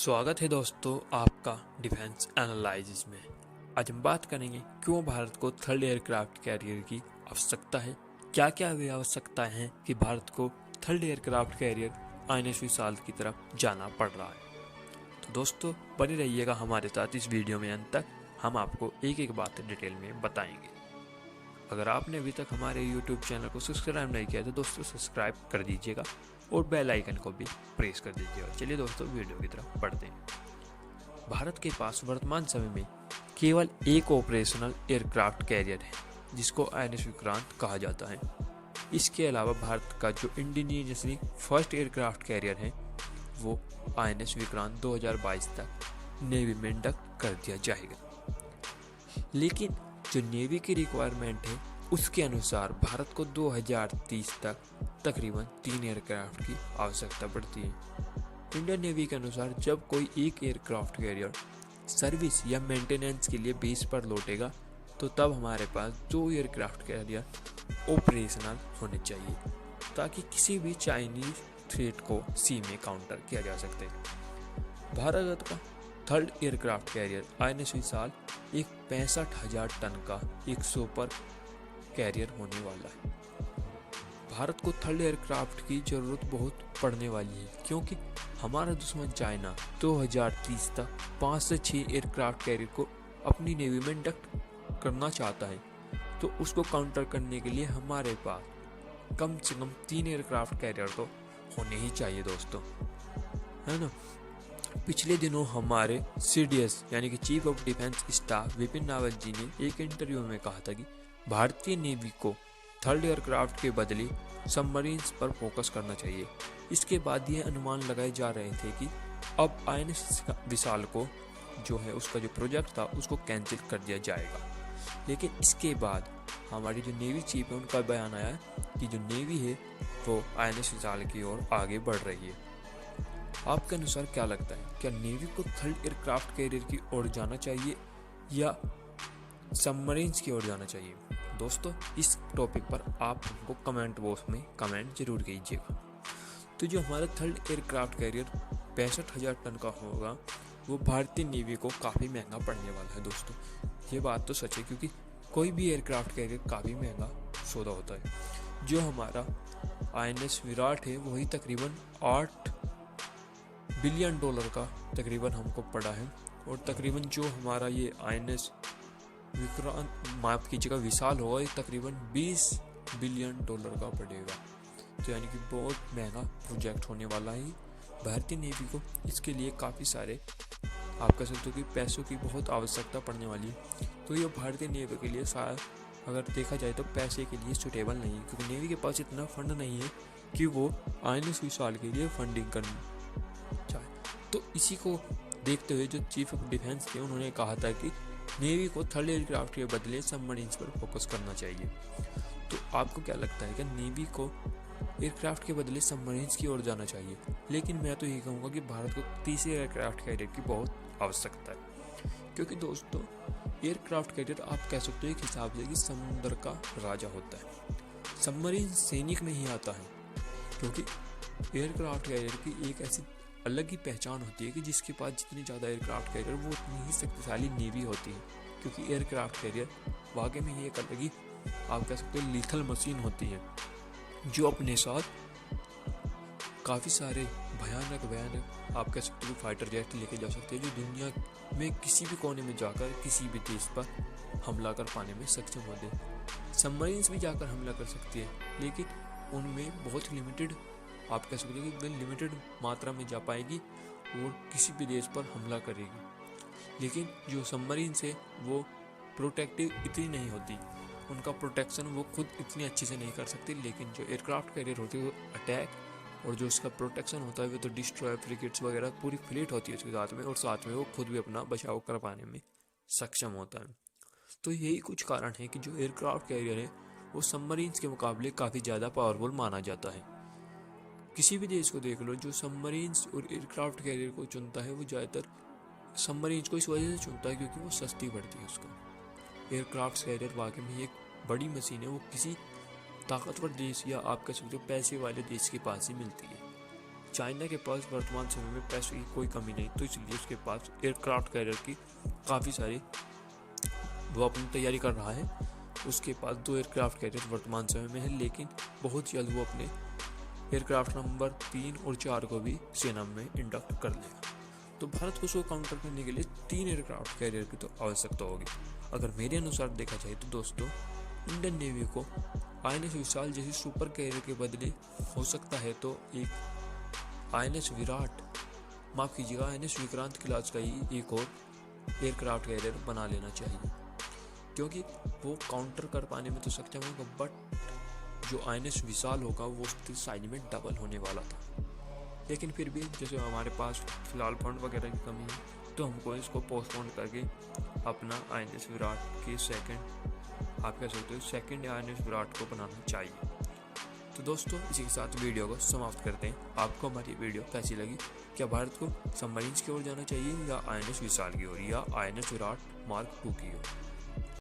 स्वागत है दोस्तों आपका डिफेंस एनालिसिस में। आज हम बात करेंगे क्यों भारत को थर्ड एयरक्राफ्ट कैरियर की आवश्यकता है, क्या क्या वे आवश्यकताएं हैं कि भारत को थर्ड एयरक्राफ्ट कैरियर INS विशाल की तरफ जाना पड़ रहा है। तो दोस्तों बने रहिएगा हमारे साथ इस वीडियो में अंत तक, हम आपको एक एक बात डिटेल में बताएंगे। अगर आपने अभी तक हमारे YouTube चैनल को सब्सक्राइब नहीं किया तो दोस्तों सब्सक्राइब कर दीजिएगा और बेल आइकन को भी प्रेस कर दीजिएगा। चलिए दोस्तों वीडियो की तरफ बढ़ते हैं। भारत के पास वर्तमान समय में केवल एक ऑपरेशनल एयरक्राफ्ट कैरियर है जिसको INS विक्रांत कहा जाता है। इसके अलावा भारत का जो इंडिजिनियसली फर्स्ट एयरक्राफ्ट कैरियर है वो INS विक्रांत 2022 तक नेवी में इंडक्ट कर दिया जाएगा। लेकिन जो नेवी की रिक्वायरमेंट है उसके अनुसार भारत को 2030 तक तकरीबन 3 एयरक्राफ्ट की आवश्यकता पड़ती है। इंडियन नेवी के अनुसार जब कोई एक एयरक्राफ्ट कैरियर सर्विस या मेंटेनेंस के लिए बेस पर लौटेगा तो तब हमारे पास 2 एयरक्राफ्ट कैरियर ऑपरेशनल होने चाहिए ताकि किसी भी चाइनीज थ्रेट को सी में काउंटर किया जा सके। भारत का थर्ड एयरक्राफ्ट कैरियर INS विशाल एक 65,000 टन का 100 पर कैरियर होने वाला है। भारत को थर्ड एयरक्राफ्ट की जरूरत बहुत पड़ने वाली है क्योंकि हमारा दुश्मन चाइना 2030 तक 5 से 6 एयरक्राफ्ट कैरियर को अपनी नेवी में इंडक्ट करना चाहता है। तो उसको काउंटर करने के लिए हमारे पास कम से कम 3 एयरक्राफ्ट कैरियर तो होने ही चाहिए दोस्तों, है ना। पिछले दिनों हमारे CDS यानी कि chief of defence staff Vipin Rawat ji ने एक इंटरव्यू में कहा था कि भारतीय नेवी को थर्ड एयरक्राफ्ट के बदले सबमरीन्स पर फोकस करना चाहिए। इसके बाद ये अनुमान लगाए जा रहे थे कि अब INS विशाल को जो है उसका जो प्रोजेक्ट था उसको कैंसिल कर दिया जाएगा। लेकिन इसके बाद हमारी जो नेवी चीफ है उनका बयान आया कि जो नेवी है वो INS विशाल की ओर आगे बढ़ रही है। आपके अनुसार क्या लगता है, क्या नेवी को थर्ड एयरक्राफ्ट कैरियर की ओर जाना चाहिए या सबमरीन्स की ओर जाना चाहिए? दोस्तों इस टॉपिक पर आप हमको कमेंट बॉक्स में कमेंट जरूर कीजिएगा। तो जो हमारा थर्ड एयरक्राफ्ट कैरियर 65,000 टन का होगा वो भारतीय नेवी को काफ़ी महंगा पड़ने वाला है दोस्तों। ये बात तो सच है क्योंकि कोई भी एयरक्राफ्ट कैरियर काफ़ी महंगा सौदा होता है। जो हमारा INS विराट है वही तकरीबन 8 बिलियन डॉलर का तकरीबन हमको पड़ा है और तकरीबन जो हमारा ये INS विक्रांत माफ कीजिएगा विशाल होगा ये तकरीबन 20 बिलियन डॉलर का पड़ेगा। तो यानी कि बहुत महंगा प्रोजेक्ट होने वाला है भारतीय नेवी को। इसके लिए काफ़ी सारे आप कह सकते हो कि पैसों की बहुत आवश्यकता पड़ने वाली है। तो ये भारतीय नेवी के लिए शायद अगर देखा जाए तो पैसे के लिए सुटेबल नहीं है क्योंकि नेवी के पास इतना फंड नहीं है कि वो INS विशाल के लिए फंडिंग कर चाहे। तो इसी को देखते हुए जो चीफ ऑफ डिफेंस थे उन्होंने कहा था कि नेवी को थर्ड एयरक्राफ्ट के बदले सबमरीन्स पर फोकस करना चाहिए। तो आपको क्या लगता है कि नेवी को एयरक्राफ्ट के बदले सबमरीन्स की ओर जाना चाहिए? लेकिन मैं तो ये कहूँगा कि भारत को तीसरे एयरक्राफ्ट कैरियर की बहुत आवश्यकता है क्योंकि दोस्तों एयरक्राफ्ट कैरियर आप कह सकते हो एक हिसाब से कि समुद्र का राजा होता है। सबमरीन सैनिक नहीं आता है क्योंकि एयरक्राफ्ट कैरियर की एक ऐसी अलग ही पहचान होती है कि जिसके पास जितनी ज़्यादा एयरक्राफ्ट कैरियर वो उतनी ही शक्तिशाली नेवी होती है क्योंकि एयरक्राफ्ट कैरियर वाकई में ही एक अलग ही आप कह सकते हो लीथल मशीन होती है जो अपने साथ काफ़ी सारे भयानक आप कह सकते हो फाइटर जेट लेके जा सकते हैं जो दुनिया में किसी भी कोने में जाकर किसी भी देश पर हमला कर पाने में सक्षम होते हैं। सबमरीन्स भी जाकर हमला कर सकती है लेकिन उनमें बहुत लिमिटेड आप कह सकते हो कि लिमिटेड मात्रा में जा पाएगी और किसी भी देश पर हमला करेगी। लेकिन जो सबमरीन्स है वो प्रोटेक्टिव इतनी नहीं होती, उनका प्रोटेक्शन वो खुद इतनी अच्छे से नहीं कर सकती। लेकिन जो एयरक्राफ्ट कैरियर होती है वो अटैक और जो उसका प्रोटेक्शन होता है वो तो डिस्ट्रॉय फ्रिगेट्स वगैरह पूरी फ्लीट होती है उसके साथ में और साथ में वो खुद भी अपना बचाव कर पाने में सक्षम होता है। तो यही कुछ कारण है कि जो एयरक्राफ्ट कैरियर है वो सबमरीन्स के मुकाबले काफ़ी ज़्यादा पावरफुल माना जाता है। किसी भी देश को देख लो जो सबमरीन्स और एयरक्राफ्ट कैरियर को चुनता है वो ज़्यादातर सबमरीन्स को इस वजह से चुनता है क्योंकि वो सस्ती पड़ती है उसको। एयरक्राफ्ट कैरियर वाकई में एक बड़ी मशीन है, वो किसी ताकतवर देश या आप कह सकते हो पैसे वाले देश के पास ही मिलती है। चाइना के पास वर्तमान समय में पैसों की कोई कमी नहीं, तो इसलिए उसके पास एयरक्राफ्ट कैरियर की काफ़ी सारी वो अपनी तैयारी कर रहा है। उसके पास 2 एयरक्राफ्ट कैरियर वर्तमान समय में है, लेकिन बहुत जल्द वो अपने एयरक्राफ्ट नंबर 3 और 4 को भी सेना में इंडक्ट कर लेगा। तो भारत को उसको काउंटर करने के लिए 3 एयरक्राफ्ट कैरियर की तो आवश्यकता होगी। अगर मेरे अनुसार देखा जाए तो दोस्तों, इंडियन नेवी को INS विशाल जैसी सुपर कैरियर के बदले हो सकता है तो एक INS विराट, माफ़ कीजिएगा, INS विक्रांत क्लास का ही एक और एयरक्राफ्ट कैरियर बना लेना चाहिए, क्योंकि वो काउंटर कर पाने में तो सक्षम होगा, बट जो INS विशाल होगा वो उसकी साइज में डबल होने वाला था। लेकिन फिर भी जैसे हमारे पास फिलहाल फंड वगैरह की कमी है, तो हमको इसको पोस्टपोन करके अपना INS विराट के सेकंड, आप कह सकते हो सेकंड INS विराट को बनाना चाहिए। तो दोस्तों, इसी के साथ वीडियो को समाप्त करते हैं। आपको हमारी वीडियो कैसी लगी? क्या भारत को सबमरीन्स की ओर जाना चाहिए या INS विशाल की ओर, या INS विराट मार्क 2 की ओर?